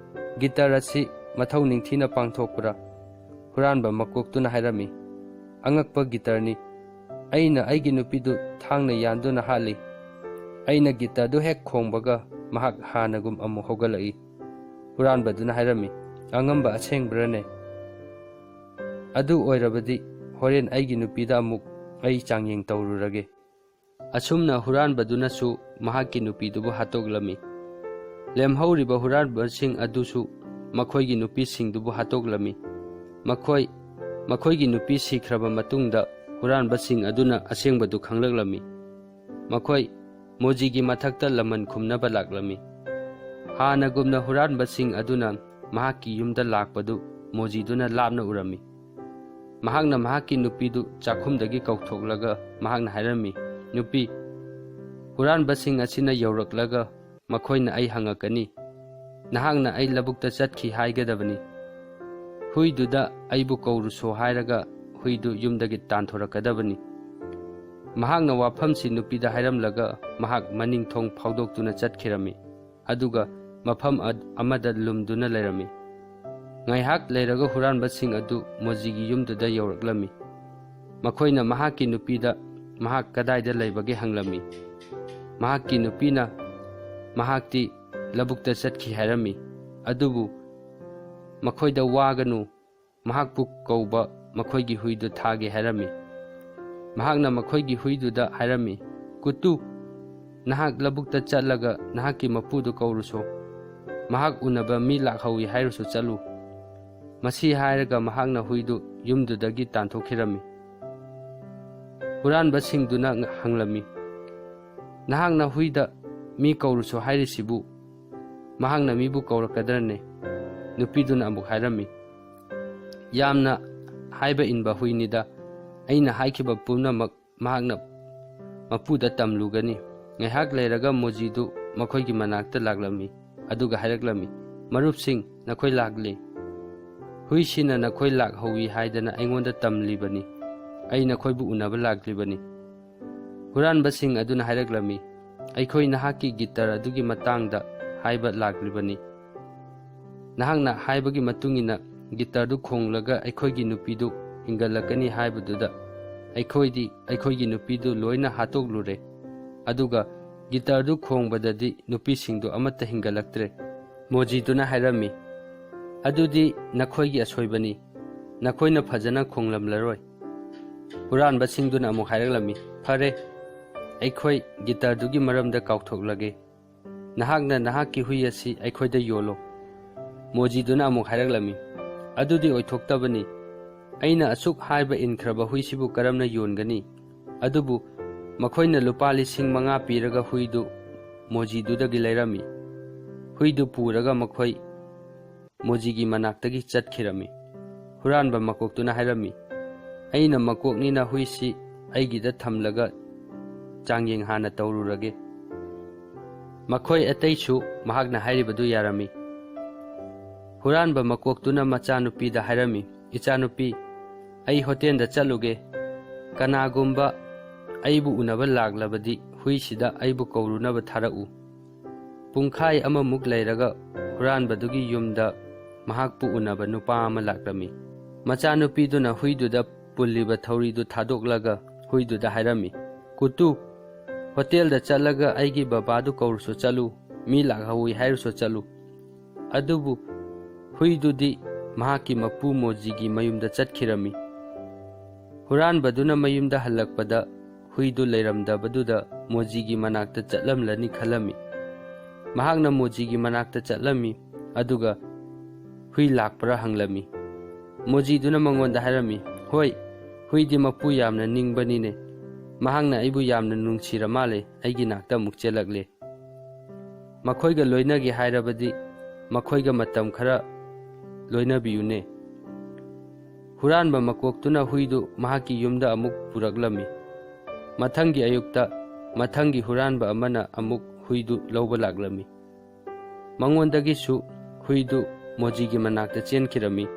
S1: ꯒꯤꯇꯔ ꯑꯁꯤ ꯃꯊꯧ ꯅꯤꯡꯊꯤꯅ ꯄꯥꯡꯊꯣꯛꯄ꯭ꯔꯥ? ꯍꯨꯔꯥꯟꯕ ꯃꯀꯣꯛꯇꯨꯅ ꯍꯥꯏꯔꯝꯃꯤ, ꯑꯉꯛꯄ ꯒꯤꯇꯔꯅꯤ꯫ ꯑꯩꯅ ꯑꯩꯒꯤ ꯅꯨꯄꯤꯗꯨ ꯊꯥꯡꯅ ꯌꯥꯟꯗꯨꯅ ꯍꯥꯠꯂꯤ꯫ ꯑꯩꯅ ꯒꯤꯇꯔꯗꯨ ꯍꯦꯛ ꯈꯣꯡꯕꯒ ꯃꯍꯥꯛ ꯍꯥꯟꯅꯒꯨꯝ ꯑꯃꯨꯛ ꯍꯧꯒꯠꯂꯛꯏ꯫ ꯍꯨꯔꯥꯟꯕꯗꯨꯅ ꯍꯥꯏꯔꯝꯃꯤ, ꯑꯉꯝꯕ ꯑꯁꯦꯡꯕ꯭ꯔꯅꯦ? ꯑꯗꯨ ꯑꯣꯏꯔꯕꯗꯤ ꯍꯣꯔꯦꯟ ꯑꯩꯒꯤ ꯅꯨꯄꯤꯗ ꯑꯃꯨꯛ ꯑꯩ ꯆꯥꯡꯌꯦꯡ ꯇꯧꯔꯨꯔꯒꯦ꯫ ꯑꯁꯨꯝꯅ ꯍꯨꯔꯥꯟꯕꯗꯨꯅꯁꯨ ꯃꯍꯥꯛꯀꯤ ꯅꯨꯄꯤꯗꯨꯕꯨ ꯍꯥꯠꯇꯣꯛꯂꯝꯃꯤ꯫ ꯂꯦꯝꯍꯧꯔꯤꯕ ꯍꯨꯔꯥꯟꯕꯁꯤꯡ ꯑꯗꯨꯁꯨ ꯃꯈꯣꯏꯒꯤ ꯅꯨꯄꯤꯁꯤꯡꯗꯨꯕꯨ ꯍꯥꯠꯇꯣꯛꯂꯝꯃꯤ꯫ ꯃꯈꯣꯏꯒꯤ ꯅꯨꯄꯤ ꯁꯤꯈ꯭ꯔꯕ ꯃꯇꯨꯡꯗ ꯍꯨꯔꯥꯟꯕꯁꯤꯡ ꯑꯗꯨꯅ ꯑꯁꯦꯡꯕꯗꯨ ꯈꯪꯂꯛꯂꯝꯃꯤ꯫ ꯃꯈꯣꯏ ꯃꯣꯖꯤꯒꯤ ꯃꯊꯛꯇ ꯂꯃꯟ ꯈꯨꯝꯅꯕ ꯂꯥꯛꯂꯝꯃꯤ꯫ ꯍꯥꯟꯅꯒꯨꯝꯅ ꯍꯨꯔꯥꯟꯕꯁꯤꯡ ꯑꯗꯨꯅ ꯃꯍꯥꯛꯀꯤ ꯌꯨꯝꯗ ꯂꯥꯛꯄꯗꯨ ꯃꯣꯖꯤꯗꯨꯅ ꯂꯥꯞꯅ ꯎꯔꯝꯃꯤ꯫ ꯃꯍꯥꯛꯅ ꯃꯍꯥꯛꯀꯤ ꯅꯨꯄꯤꯗꯨ ꯆꯥꯛꯈꯨꯝꯗꯒꯤ ꯀꯧꯊꯣꯛꯂꯒ ꯃꯍꯥꯛꯅ ꯍꯥꯏꯔꯝꯃꯤ, ꯅꯨꯄꯤ, ꯍꯨꯔꯥꯟꯕꯁꯤꯡ ꯑꯁꯤꯅ ꯌꯧꯔꯛꯂꯒ ꯃꯈꯣꯏꯅ ꯑꯩ ꯍꯪꯉꯛꯀꯅꯤ, ꯅꯍꯥꯛꯅ ꯑꯩ ꯂꯧꯕꯨꯛꯇ ꯆꯠꯈꯤ ꯍꯥꯏꯒꯗꯕꯅꯤ꯫ ꯍꯨꯏꯗꯨꯗ ꯑꯩꯕꯨ ꯀꯧꯔꯨꯁꯣ ꯍꯥꯏꯔꯒ ꯍꯨꯏꯗꯨ ꯌꯨꯝꯗꯒꯤ ꯇꯥꯟꯊꯣꯔꯛꯀꯗꯕꯅꯤ꯫ ꯃꯍꯥꯛꯅ ꯋꯥꯐꯝꯁꯤ ꯅꯨꯄꯤꯗ ꯍꯥꯏꯔꯝꯂꯒ ꯃꯍꯥꯛ ꯃꯅꯤꯡꯊꯣꯡ ꯐꯥꯎꯗꯣꯛꯇꯨꯅ ꯆꯠꯈꯤꯔꯝꯃꯤ, ꯑꯗꯨꯒ ꯃꯐꯝ ꯑꯃꯗ ꯂꯨꯝꯗꯨꯅ ꯂꯩꯔꯝꯃꯤ꯫ ꯉꯥꯏꯍꯥꯛ ꯂꯩꯔꯒ ꯍꯨꯔꯥꯟꯕꯁꯤꯡ ꯑꯗꯨ ꯃꯣꯖꯤꯒꯤ ꯌꯨꯝꯗꯨꯗ ꯌꯧꯔꯛꯂꯝꯃꯤ꯫ ꯃꯈꯣꯏꯅ ꯃꯍꯥꯛꯀꯤ ꯅꯨꯄꯤꯗ ꯃꯍꯥꯛ ꯀꯗꯥꯏꯗ ꯂꯩꯕꯒꯦ ꯍꯪꯂꯝꯃꯤ꯫ ꯃꯍꯥꯛꯀꯤ ꯅꯨꯄꯤꯅ ꯃꯍꯥꯛꯇꯤ ꯂꯧꯕꯨꯛꯇ ꯆꯠꯈꯤ ꯍꯥꯏꯔꯝꯃꯤ꯫ ꯑꯗꯨꯕꯨ ꯃꯈꯣꯏꯗ ꯋꯥꯒꯅꯨ, ꯃꯍꯥꯛꯄꯨ ꯀꯧꯕ ꯃꯈꯣꯏꯒꯤ ꯍꯨꯏꯗꯨ ꯊꯥꯒꯦ ꯍꯥꯏꯔꯝꯃꯤ꯫ ꯃꯍꯥꯛꯅ ꯃꯈꯣꯏꯒꯤ ꯍꯨꯏꯗꯨꯗ ꯍꯥꯏꯔꯝꯃꯤ, ꯀꯨꯇꯨ, ꯅꯍꯥꯛ ꯂꯧꯕꯨꯛꯇ ꯆꯠꯂꯒ ꯅꯍꯥꯛꯀꯤ ꯃꯄꯨꯗꯨ ꯀꯧꯔꯨꯁꯣ, ꯃꯍꯥꯛ ꯎꯅꯕ ꯃꯤ ꯂꯥꯛꯍꯧꯏ ꯍꯥꯏꯔꯁꯨ ꯆꯠꯂꯨ꯫ ꯃꯁꯤ ꯍꯥꯏꯔꯒ ꯃꯍꯥꯛꯅ ꯍꯨꯏꯗꯨ ꯌꯨꯝꯗꯨꯗꯒꯤ ꯇꯥꯟꯊꯣꯛꯈꯤꯔꯝꯃꯤ꯫ ꯍꯨꯔꯥꯟꯕꯁꯤꯡꯗꯨꯅ ꯍꯪꯂꯝꯃꯤ, ꯅꯍꯥꯛꯅ ꯍꯨꯏꯗ ꯃꯤ ꯀꯧꯔꯨꯁꯣ ꯍꯥꯏꯔꯤꯁꯤꯕꯨ ꯃꯍꯥꯛꯅ ꯃꯤꯕꯨ ꯀꯧꯔꯛꯀꯗ꯭ꯔꯅꯦ? ꯅꯨꯄꯤꯗꯨꯅ ꯑꯃꯨꯛ ꯍꯥꯏꯔꯝꯃꯤ, ꯌꯥꯝꯅ ꯍꯥꯏꯕ ꯏꯟꯕ ꯍꯨꯏꯅꯤꯗ, ꯑꯩꯅ ꯍꯥꯏꯈꯤꯕ ꯄꯨꯝꯅꯃꯛ ꯃꯍꯥꯛꯅ ꯃꯄꯨꯗ ꯇꯝꯂꯨꯒꯅꯤ꯫ ꯉꯥꯏꯍꯥꯛ ꯂꯩꯔꯒ ꯃꯣꯖꯤꯗꯨ ꯃꯈꯣꯏꯒꯤ ꯃꯅꯥꯛꯇ ꯂꯥꯛꯂꯝꯃꯤ, ꯑꯗꯨꯒ ꯍꯥꯏꯔꯛꯂꯝꯃꯤ, ꯃꯔꯨꯞꯁꯤꯡ, ꯅꯈꯣꯏ ꯂꯥꯛꯂꯤ꯫ ꯍꯨꯏꯁꯤꯅ ꯅꯈꯣꯏ ꯂꯥꯛꯍꯧꯏ ꯍꯥꯏꯗꯅ ꯑꯩꯉꯣꯟꯗ ꯇꯝꯂꯤꯕꯅꯤ꯫ ꯑꯩ ꯅꯈꯣꯏꯕꯨ ꯎꯅꯕ ꯂꯥꯛꯂꯤꯕꯅꯤ꯫ ꯍꯨꯔꯥꯟꯕꯁꯤꯡ ꯑꯗꯨꯅ ꯍꯥꯏꯔꯛꯂꯝꯃꯤ, ꯑꯩꯈꯣꯏ ꯅꯍꯥꯛꯀꯤ ꯒꯤꯇꯔ ꯑꯗꯨꯒꯤ ꯃꯇꯥꯡꯗ ꯍꯥꯏꯕ ꯂꯥꯛꯂꯤꯕꯅꯤ꯫ ꯅꯍꯥꯛꯅ ꯍꯥꯏꯕꯒꯤ ꯃꯇꯨꯡꯏꯟꯅ ꯒꯤꯇꯔꯗꯨ ꯈꯣꯡꯂꯒ ꯑꯩꯈꯣꯏꯒꯤ ꯅꯨꯄꯤꯗꯨ ꯍꯤꯡꯒꯠꯂꯛꯀꯅꯤ ꯍꯥꯏꯕꯗꯨꯗ ꯑꯩꯈꯣꯏꯗꯤ ꯑꯩꯈꯣꯏꯒꯤ ꯅꯨꯄꯤꯗꯨ ꯂꯣꯏꯅ ꯍꯥꯠꯇꯣꯛꯂꯨꯔꯦ, ꯑꯗꯨꯒ ꯒꯤꯇꯔꯗꯨ ꯈꯣꯡꯕꯗꯗꯤ ꯅꯨꯄꯤꯁꯤꯡꯗꯨ ꯑꯃꯠꯇ ꯍꯤꯡꯒꯠꯂꯛꯇ꯭ꯔꯦ꯫ ꯃꯣꯖꯤꯗꯨꯅ ꯍꯥꯏꯔꯝꯃꯤ, ꯑꯗꯨꯗꯤ ꯅꯈꯣꯏꯒꯤ ꯑꯁꯣꯏꯕꯅꯤ, ꯅꯈꯣꯏꯅ ꯐꯖꯅ ꯈꯣꯡꯂꯝꯂꯔꯣꯏ꯫ ꯍꯨꯔꯥꯟꯕꯁꯤꯡꯗꯨꯅ ꯑꯃꯨꯛ ꯍꯥꯏꯔꯛꯂꯝꯃꯤ, ꯐꯔꯦ, ꯑꯩꯈꯣꯏ ꯒꯤꯇꯔꯗꯨꯒꯤ ꯃꯔꯝꯗ ꯀꯥꯎꯊꯣꯛꯂꯒꯦ, ꯅꯍꯥꯛꯅ ꯅꯍꯥꯛꯀꯤ ꯍꯨꯏ ꯑꯁꯤ ꯑꯩꯈꯣꯏꯗ ꯌꯣꯜꯂꯣ꯫ ꯃꯣꯖꯤꯗꯨꯅ ꯑꯃꯨꯛ ꯍꯥꯏꯔꯛꯂꯝꯃꯤ, ꯑꯗꯨꯗꯤ ꯑꯣꯏꯊꯣꯛꯇꯕꯅꯤ, ꯑꯩꯅ ꯑꯁꯨꯛ ꯍꯥꯏꯕ ꯏꯟꯈ꯭ꯔꯕ ꯍꯨꯏꯁꯤꯕꯨ ꯀꯔꯝꯅ ꯌꯣꯟꯒꯅꯤ? ꯑꯗꯨꯕꯨ ꯃꯈꯣꯏꯅ ꯂꯨꯄꯥ 5,000 ꯄꯤꯔꯒ ꯍꯨꯏꯗꯨ ꯃꯣꯖꯤꯗꯨꯗꯒꯤ ꯂꯩꯔꯝꯃꯤ꯫ ꯍꯨꯏꯗꯨ ꯄꯨꯔꯒ ꯃꯈꯣꯏ ꯃꯣꯖꯤꯒꯤ ꯃꯅꯥꯛꯇꯒꯤ ꯆꯠꯈꯤꯔꯝꯃꯤ꯫ ꯍꯨꯔꯥꯟꯕ ꯃꯀꯣꯛꯇꯨꯅ ꯍꯥꯏꯔꯝꯃꯤ, ꯑꯩꯅ ꯃꯀꯣꯛꯅꯤꯅ ꯍꯨꯏꯁꯤ ꯑꯩꯒꯤꯗ ꯊꯝꯂꯒ ꯆꯥꯡꯌꯦꯡ ꯍꯥꯟꯅ ꯇꯧꯔꯨꯔꯒꯦ꯫ ꯃꯈꯣꯏ ꯑꯇꯩꯁꯨ ꯃꯍꯥꯛꯅ ꯍꯥꯏꯔꯤꯕꯗꯨ ꯌꯥꯔꯝꯃꯤ꯫ ꯍꯨꯔꯥꯟꯕ ꯃꯀꯣꯛꯇꯨꯅ ꯃꯆꯥꯅꯨꯄꯤꯗ ꯍꯥꯏꯔꯝꯃꯤ, ꯏꯆꯥꯅꯨꯄꯤ, ꯑꯩ ꯍꯣꯇꯦꯜꯗ ꯆꯠꯂꯨꯒꯦ, ꯀꯅꯥꯒꯨꯝꯕ ꯑꯩꯕꯨ ꯎꯅꯕ ꯂꯥꯛꯂꯕꯗꯤ ꯍꯨꯏꯁꯤꯗ ꯑꯩꯕꯨ ꯀꯧꯔꯨꯅꯕ ꯊꯥꯔꯛꯎ꯫ ꯄꯨꯡꯈꯥꯏ ꯑꯃꯃꯨꯛ ꯂꯩꯔꯒ ꯍꯨꯔꯥꯟꯕꯗꯨꯒꯤ ꯌꯨꯝꯗ ꯃꯍꯥꯛꯄꯨ ꯎꯅꯕ ꯅꯨꯄꯥ ꯑꯃ ꯂꯥꯛꯂꯝꯃꯤ꯫ ꯃꯆꯥꯅꯨꯄꯤꯗꯨꯅ ꯍꯨꯏꯗꯨꯗ ꯄꯨꯜꯂꯤꯕ ꯊꯧꯔꯤꯗꯨ ꯊꯥꯗꯣꯛꯂꯒ ꯍꯨꯏꯗꯨꯗ ꯍꯥꯏꯔꯝꯃꯤ, ꯀꯨꯇꯨ, ꯍꯣꯇꯦꯜꯗ ꯆꯠꯂꯒ ꯑꯩꯒꯤ ꯕꯕꯥꯗꯨ ꯀꯧꯔꯨꯁꯨ ꯆꯠꯂꯨ, ꯃꯤ ꯂꯥꯛꯍꯧꯏ ꯍꯥꯏꯔꯨꯁꯨ ꯆꯠꯂꯨ꯫ ꯑꯗꯨꯕꯨ ꯍꯨꯏꯗꯨꯗꯤ ꯃꯍꯥꯛꯀꯤ ꯃꯄꯨ ꯃꯣꯖꯤꯒꯤ ꯃꯌꯨꯝꯗ ꯆꯠꯈꯤꯔꯝꯃꯤ꯫ ꯍꯨꯔꯥꯟꯕꯗꯨꯅ ꯃꯌꯨꯝꯗ ꯍꯜꯂꯛꯄꯗ ꯍꯨꯏꯗꯨ ꯂꯩꯔꯝꯗꯕꯗꯨꯗ ꯃꯣꯖꯤꯒꯤ ꯃꯅꯥꯛꯇ ꯆꯠꯂꯝꯂꯅꯤ ꯈꯜꯂꯝꯃꯤ꯫ ꯃꯍꯥꯛꯅ ꯃꯣꯖꯤꯒꯤ ꯃꯅꯥꯛꯇ ꯆꯠꯂꯝꯃꯤ ꯑꯗꯨꯒ ꯍꯨꯏ ꯂꯥꯛꯄ꯭ꯔꯥ ꯍꯪꯂꯝꯃꯤ꯫ ꯃꯣꯖꯤꯗꯨꯅ ꯃꯉꯣꯟꯗ ꯍꯥꯏꯔꯝꯃꯤ, ꯍꯣꯏ, ꯍꯨꯏꯗꯤ ꯃꯄꯨ ꯌꯥꯝꯅ ꯅꯤꯡꯕꯅꯤꯅꯦ, ꯃꯍꯥꯛꯅ ꯑꯩꯕꯨ ꯌꯥꯝꯅ ꯅꯨꯡꯁꯤꯔ ꯃꯥꯜꯂꯦ, ꯑꯩꯒꯤ ꯅꯥꯛꯇ ꯑꯃꯨꯛ ꯆꯦꯜꯂꯛꯂꯦ꯫ ꯃꯈꯣꯏꯒ ꯂꯣꯏꯅꯒꯦ ꯍꯥꯏꯔꯕꯗꯤ ꯃꯈꯣꯏꯒ ꯃꯇꯝ ꯈꯔ ꯂꯣꯏꯅꯕꯤꯌꯨꯅꯦ꯫ ꯍꯨꯔꯥꯟꯕ ꯃꯀꯣꯛꯇꯨꯅ ꯍꯨꯏꯗꯨ ꯃꯍꯥꯛꯀꯤ ꯌꯨꯝꯗ ꯑꯃꯨꯛ ꯄꯨꯔꯛꯂꯝꯃꯤ꯫ ꯃꯊꯪꯒꯤ ꯑꯌꯨꯛꯇ ꯃꯊꯪꯒꯤ ꯍꯨꯔꯥꯟꯕ ꯑꯃꯅ ꯑꯃꯨꯛ ꯍꯨꯏꯗꯨ ꯂꯧꯕ ꯂꯥꯛꯂꯝꯃꯤ꯫ ꯃꯉꯣꯟꯗꯒꯤꯁꯨ ꯍꯨꯏꯗꯨ ꯃꯣꯖꯤꯒꯤ ꯃꯅꯥꯛꯇ ꯆꯦꯟꯈꯤꯔꯝꯃꯤ꯫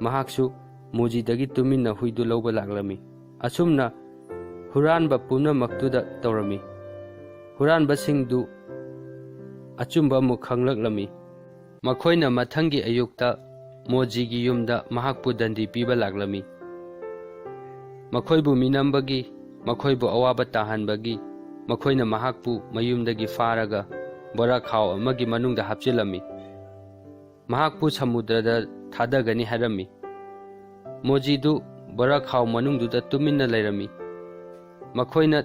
S1: ꯃꯍꯥꯛꯁꯨ ꯃꯣꯖꯤꯗꯒꯤ ꯇꯨꯃꯤꯟꯅ ꯍꯨꯏꯗꯨ ꯂꯧꯕ ꯂꯥꯛꯂꯝꯃꯤ꯫ ꯑꯁꯨꯝꯅ ꯍꯨꯔꯥꯟꯕ ꯄꯨꯝꯅꯃꯛꯇꯨꯗ ꯇꯧꯔꯝꯃꯤ꯫ ꯍꯨꯔꯥꯟꯕꯁꯤꯡꯗꯨ ꯑꯆꯨꯝꯕ ꯑꯃꯨꯛ ꯈꯪꯂꯛꯂꯝꯃꯤ꯫ ꯃꯈꯣꯏꯅ ꯃꯊꯪꯒꯤ ꯑꯌꯨꯛꯇ ꯃꯣꯖꯤꯒꯤ ꯌꯨꯝꯗ ꯃꯍꯥꯛꯄꯨ ꯗꯟꯗꯤ ꯄꯤꯕ ꯂꯥꯛꯂꯝꯃꯤ꯫ ꯃꯈꯣꯏꯕꯨ ꯃꯤꯅꯝꯕꯒꯤ, ꯃꯈꯣꯏꯕꯨ ꯑꯋꯥꯕ ꯇꯥꯍꯟꯕꯒꯤ ꯃꯈꯣꯏꯅ ꯃꯍꯥꯛꯄꯨ ꯃꯌꯨꯝꯗꯒꯤ ꯐꯥꯔꯒ ꯕꯣꯔꯥꯈꯥꯎ ꯑꯃꯒꯤ ꯃꯅꯨꯡꯗ ꯍꯥꯞꯆꯤꯜꯂꯝꯃꯤ꯫ ꯃꯍꯥꯛꯄꯨ ꯁꯃꯨꯗ꯭ꯔꯗ ꯊꯥꯗꯒꯅꯤ ꯍꯥꯏꯔꯝꯃꯤ꯫ ꯃꯣꯖꯤꯗꯨ ꯕꯣꯔꯥꯈꯥꯎ ꯃꯅꯨꯡꯗꯨꯗ ꯇꯨꯃꯤꯟꯅ ꯂꯩꯔꯝꯃꯤ꯫ ꯃꯈꯣꯏꯅ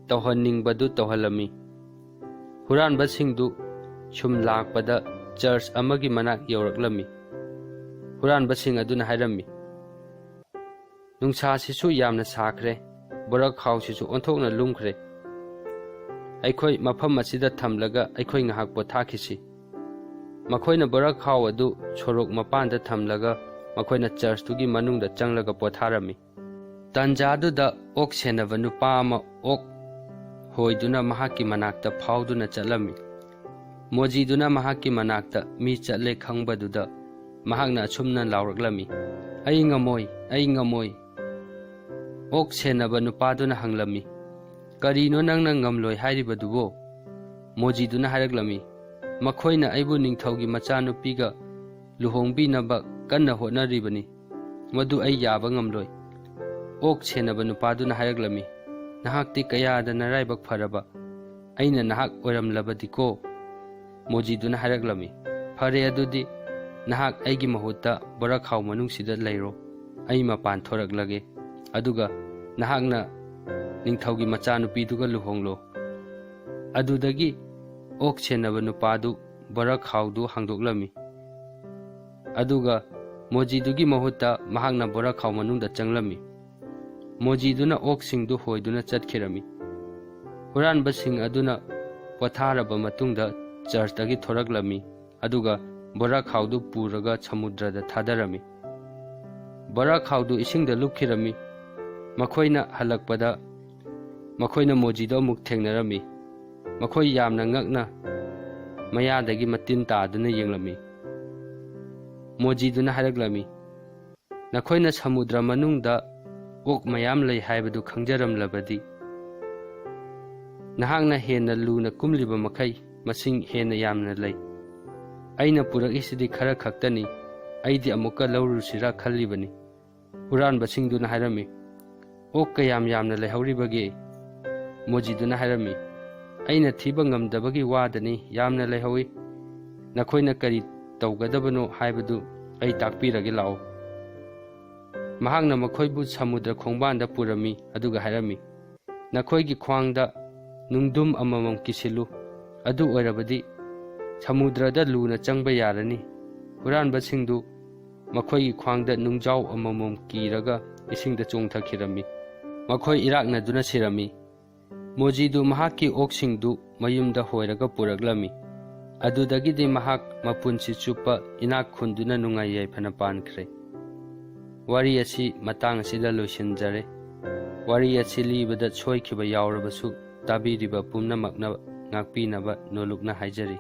S1: ꯇꯧꯍꯟꯅꯤꯡꯕꯗꯨ ꯇꯧꯍꯜꯂꯝꯃꯤ꯫ ꯍꯨꯔꯥꯟꯕꯁꯤꯡꯗꯨ ꯁꯨꯝ ꯂꯥꯛꯄꯗ ꯆꯔꯆ ꯑꯃꯒꯤ ꯃꯅꯥꯛ ꯌꯧꯔꯛꯂꯝꯃꯤ꯫ ꯍꯨꯔꯥꯟꯕꯁꯤꯡ ꯑꯗꯨꯅ ꯍꯥꯏꯔꯝꯃꯤ, ꯅꯨꯡꯁꯥꯁꯤꯁꯨ ꯌꯥꯝꯅ ꯁꯥꯈ꯭ꯔꯦ, ꯕꯣꯔꯥꯈꯥꯎꯁꯤꯁꯨ ꯑꯣꯟꯊꯣꯛꯅ ꯂꯨꯝꯈ꯭ꯔꯦ, ꯑꯩꯈꯣꯏ ꯃꯐꯝ ꯑꯁꯤꯗ ꯊꯝꯂꯒ ꯑꯩꯈꯣꯏ ꯉꯥꯏꯍꯥꯛ ꯄꯣꯊꯥꯈꯤꯁꯤ꯫ ꯃꯈꯣꯏꯅ ꯕꯣꯔꯥꯈꯥꯎ ꯑꯗꯨ ꯁꯣꯔꯣꯛ ꯃꯄꯥꯟꯗ ꯊꯝꯂꯒ ꯃꯈꯣꯏꯅ ꯆꯔꯆꯇꯨꯒꯤ ꯃꯅꯨꯡꯗ ꯆꯪꯂꯒ ꯄꯣꯊꯥꯔꯝꯃꯤ꯫ ꯇꯥꯟꯖꯥꯗꯨꯗ ꯑꯣꯛ ꯁꯦꯟꯅꯕ ꯅꯨꯄꯥ ꯑꯃ ꯑꯣꯛ ꯍꯣꯏꯗꯨꯅ ꯃꯍꯥꯛꯀꯤ ꯃꯅꯥꯛꯇ ꯐꯥꯎꯗꯨꯅ ꯆꯠꯂꯝꯃꯤ꯫ ꯃꯣꯖꯤꯗꯨꯅ ꯃꯍꯥꯛꯀꯤ ꯃꯅꯥꯛꯇ ꯃꯤ ꯆꯠꯂꯦ ꯈꯪꯕꯗꯨꯗ ꯃꯍꯥꯛꯅ ꯑꯁꯨꯝꯅ ꯂꯥꯎꯔꯛꯂꯝꯃꯤ, ꯑꯩ ꯉꯝꯃꯣꯏ, ꯑꯩ ꯉꯝꯃꯣꯏ꯫ ꯑꯣꯛ ꯁꯦꯟꯅꯕ ꯅꯨꯄꯥꯗꯨꯅ ꯍꯪꯂꯝꯃꯤ, ꯀꯔꯤꯅꯣ ꯅꯪꯅ ꯉꯝꯂꯣꯏ ꯍꯥꯏꯔꯤꯕꯗꯨꯕꯣ? ꯃꯣꯖꯤꯗꯨꯅ ꯍꯥꯏꯔꯛꯂꯝꯃꯤ, ꯃꯈꯣꯏꯅ ꯑꯩꯕꯨ ꯅꯤꯡꯊꯧꯒꯤ ꯃꯆꯥꯅꯨꯄꯤꯒ ꯂꯨꯍꯣꯡꯕꯤꯅꯕ ꯀꯟꯅ ꯍꯣꯠꯅꯔꯤꯕꯅꯤ, ꯃꯗꯨ ꯑꯩ ꯌꯥꯕ ꯉꯝꯂꯣꯏ꯫ ꯑꯣꯛ ꯁꯦꯟꯅꯕ ꯅꯨꯄꯥꯗꯨꯅ ꯍꯥꯏꯔꯛꯂꯝꯃꯤ, ꯅꯍꯥꯛꯇꯤ ꯀꯌꯥꯗ ꯅꯔꯥꯏꯕꯛ ꯐꯔꯕ, ꯑꯩꯅ ꯅꯍꯥꯛ ꯑꯣꯏꯔꯝꯂꯕꯗꯤꯀꯣ? ꯃꯣꯖꯤꯗꯨꯅ ꯍꯥꯏꯔꯛꯂꯝꯃꯤ, ꯐꯔꯦ, ꯑꯗꯨꯗꯤ ꯅꯍꯥꯛ ꯑꯩꯒꯤ ꯃꯍꯨꯠꯇ ꯕꯣꯔꯥꯈꯥꯎ ꯃꯅꯨꯡꯁꯤꯗ ꯂꯩꯔꯣ, ꯑꯩ ꯃꯄꯥꯟ ꯊꯣꯔꯛꯂꯒꯦ, ꯑꯗꯨꯒ ꯅꯍꯥꯛꯅ ꯅꯤꯡꯊꯧꯒꯤ ꯃꯆꯥꯅꯨꯄꯤꯗꯨꯒ ꯂꯨꯍꯣꯡꯂꯣ꯫ ꯑꯗꯨꯗꯒꯤ ꯑꯣꯛ ꯁꯦꯟꯅꯕ ꯅꯨꯄꯥꯗꯨ ꯕꯣꯔꯥꯈꯥꯎꯗꯨ ꯍꯥꯡꯗꯣꯛꯂꯝꯃꯤ, ꯑꯗꯨꯒ ꯃꯣꯖꯤꯗꯨꯒꯤ ꯃꯍꯨꯠꯇ ꯃꯍꯥꯛꯅ ꯕꯣꯔꯥꯈꯥꯎ ꯃꯅꯨꯡꯗ ꯆꯪꯂꯝꯃꯤ꯫ ꯃꯣꯖꯤꯗꯨꯅ ꯑꯣꯛꯁꯤꯡꯗꯨ ꯍꯣꯏꯗꯨꯅ ꯆꯠꯈꯤꯔꯝꯃꯤ꯫ ꯍꯨꯔꯥꯟꯕꯁꯤꯡ ꯑꯗꯨꯅ ꯄꯣꯊꯥꯔꯕ ꯃꯇꯨꯡꯗ ꯆꯔꯆꯇꯒꯤ ꯊꯣꯔꯛꯂꯝꯃꯤ, ꯑꯗꯨꯒ ꯕꯣꯔꯥꯈꯥꯎꯗꯨ ꯄꯨꯔꯒ ꯁꯃꯨꯗ꯭ꯔꯗ ꯊꯥꯗꯔꯝꯃꯤ꯫ ꯕꯣꯔꯥꯈꯥꯎꯗꯨ ꯏꯁꯤꯡꯗ ꯂꯨꯞꯈꯤꯔꯝꯃꯤ꯫ ꯃꯈꯣꯏꯅ ꯍꯜꯂꯛꯄꯗ ꯃꯈꯣꯏꯅ ꯃꯣꯖꯤꯗꯨ ꯑꯃꯨꯛ ꯊꯦꯡꯅꯔꯝꯃꯤ꯫ ꯃꯈꯣꯏ ꯌꯥꯝꯅ ꯉꯛꯅ ꯃꯌꯥꯗꯒꯤ ꯃꯇꯤꯟ ꯇꯥꯗꯨꯅ ꯌꯦꯡꯂꯝꯃꯤ꯫ ꯃꯣꯖꯤꯗꯨꯅ ꯍꯥꯏꯔꯛꯂꯝꯃꯤ, ꯅꯈꯣꯏꯅ ꯁꯃꯨꯗ꯭ꯔ ꯃꯅꯨꯡꯗ ꯑꯣꯛ ꯃꯌꯥꯝ ꯂꯩ ꯍꯥꯏꯕꯗꯨ ꯈꯪꯖꯔꯝꯂꯕꯗꯤ ꯅꯍꯥꯛꯅ ꯍꯦꯟꯅ ꯂꯨꯅ ꯀꯨꯝꯂꯤꯕ ꯃꯈꯩ ꯃꯁꯤꯡ ꯍꯦꯟꯅ ꯌꯥꯝꯅ ꯂꯩ꯫ ꯑꯩꯅ ꯄꯨꯔꯛꯏꯁꯤꯗꯤ ꯈꯔ ꯈꯛꯇꯅꯤ, ꯑꯩꯗꯤ ꯑꯃꯨꯛꯀ ꯂꯧꯔꯨꯁꯤꯔꯥ ꯈꯜꯂꯤꯕꯅꯤ꯫ ꯍꯨꯔꯥꯟꯕꯁꯤꯡꯗꯨꯅ ꯍꯥꯏꯔꯝꯃꯤ, ꯑꯣꯛ ꯀꯌꯥꯝ ꯌꯥꯝꯅ ꯂꯩꯍꯧꯔꯤꯕꯒꯦ? ꯃꯣꯖꯤꯗꯨꯅ ꯍꯥꯏꯔꯝꯃꯤ, ꯑꯩꯅ ꯊꯤꯕ ꯉꯝꯗꯕꯒꯤ ꯋꯥꯗꯅꯤ ꯌꯥꯝꯅ ꯂꯩꯍꯧꯏ ꯅꯈꯣꯏꯅ ꯀꯔꯤ ꯇꯧꯒꯗꯕꯅꯣ ꯍꯥꯏꯕꯗꯨ ꯑꯩ ꯇꯥꯛꯄꯤꯔꯒꯦ ꯂꯥꯛꯑꯣ ꯃꯍꯥꯛꯅ ꯃꯈꯣꯏꯕꯨ ꯁꯃꯨꯗ꯭ꯔ ꯈꯣꯡꯕꯥꯟꯗ ꯄꯨꯔꯝꯃꯤ ꯑꯗꯨꯒ ꯍꯥꯏꯔꯝꯃꯤ ꯅꯈꯣꯏꯒꯤ ꯈ꯭ꯋꯥꯡꯗ ꯅꯨꯡꯗꯨꯝ ꯑꯃꯃꯝ ꯀꯤꯁꯤꯜꯂꯨ ꯑꯗꯨ ꯑꯣꯏꯔꯕꯗꯤ ꯁꯃꯨꯗ꯭ꯔꯗ ꯂꯨꯅ ꯆꯪꯕ ꯌꯥꯔꯅꯤ ꯍꯨꯔꯥꯟꯕꯁꯤꯡꯗꯨ ꯃꯈꯣꯏꯒꯤ ꯈ꯭ꯋꯥꯡꯗ ꯅꯨꯡꯖꯥꯎ ꯑꯃꯃꯝ ꯀꯤꯔꯒ ꯏꯁꯤꯡꯗ ꯆꯣꯡꯊꯈꯤꯔꯝꯃꯤ ꯃꯈꯣꯏ ꯏꯔꯥꯛꯅꯗꯨꯅ ꯁꯤꯔꯝꯃꯤ ꯃꯣꯖꯤꯗꯨ ꯃꯍꯥꯛꯀꯤ ꯑꯣꯛꯁꯤꯡꯗꯨ ꯃꯌꯨꯝꯗ ꯍꯣꯏꯔꯒ ꯄꯨꯔꯛꯂꯝꯃꯤ ꯑꯗꯨꯗꯒꯤꯗꯤ ꯃꯍꯥꯛ ꯃꯄꯨꯟꯁꯤ ꯆꯨꯞꯄ ꯏꯅꯥꯛ ꯈꯨꯟꯗꯨꯅ ꯅꯨꯡꯉꯥꯏ ꯌꯥꯏꯐꯅ ꯄꯥꯟꯈ꯭ꯔꯦ ꯋꯥꯔꯤ ꯑꯁꯤ ꯃꯇꯥꯡ ꯑꯁꯤꯗ ꯂꯣꯏꯁꯤꯟꯖꯔꯦ ꯋꯥꯔꯤ ꯑꯁꯤ ꯂꯤꯕꯗ ꯁꯣꯏꯈꯤꯕ ꯌꯥꯎꯔꯕꯁꯨ ꯇꯥꯕꯤꯔꯤꯕ ꯄꯨꯝꯅꯃꯛꯅ ꯉꯥꯛꯄꯤꯅꯕ ꯅꯣꯂꯨꯛꯅ ꯍꯥꯏꯖꯔꯤ